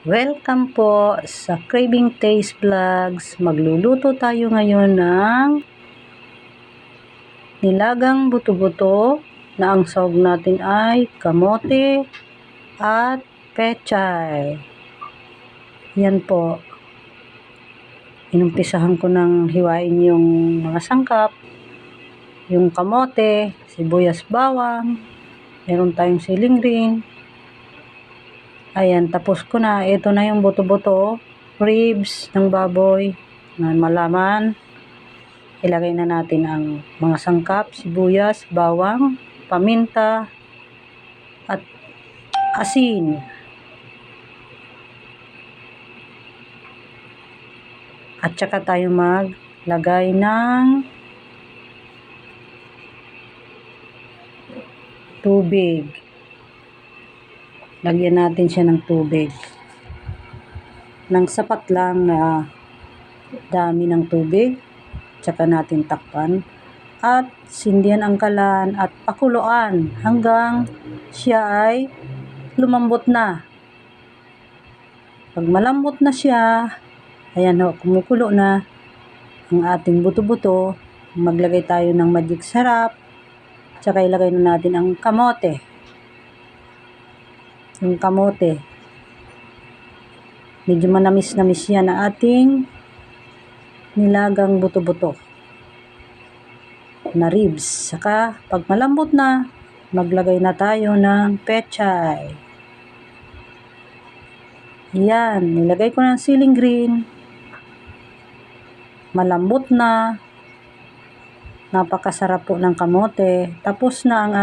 Welcome po sa Craving Taste Vlogs. Magluluto tayo ngayon ng nilagang buto-buto na ang sahog natin ay kamote at pechay. Yan po. Inumpisahan ko ng hiwain yung mga sangkap. Yung kamote, sibuyas, bawang, meron tayong siling green. Ayan, tapos ko na. Ito na yung buto-buto, ribs ng baboy na malaman. Ilagay na natin ang mga sangkap, sibuyas, bawang, paminta, at asin. At saka tayo maglagay ng tubig. Lagyan natin siya ng tubig. Nang sapat lang na dami ng tubig. Tsaka natin takpan. At sindihan ang kalan at pakuluan hanggang siya ay lumambot na. Pag malambot na siya, ayan o, kumukulo na ang ating buto-buto. Maglagay tayo ng magic sarap. Tsaka ilagay na natin ang kamote. Yung kamote. Medyo manamis-namis yan na ating nilagang buto-buto na ribs. Saka pag malambot na, maglagay na tayo ng pechay. Yan, nilagay ko ng siling green. Malambot na. Napakasarap po ng kamote. Tapos na ang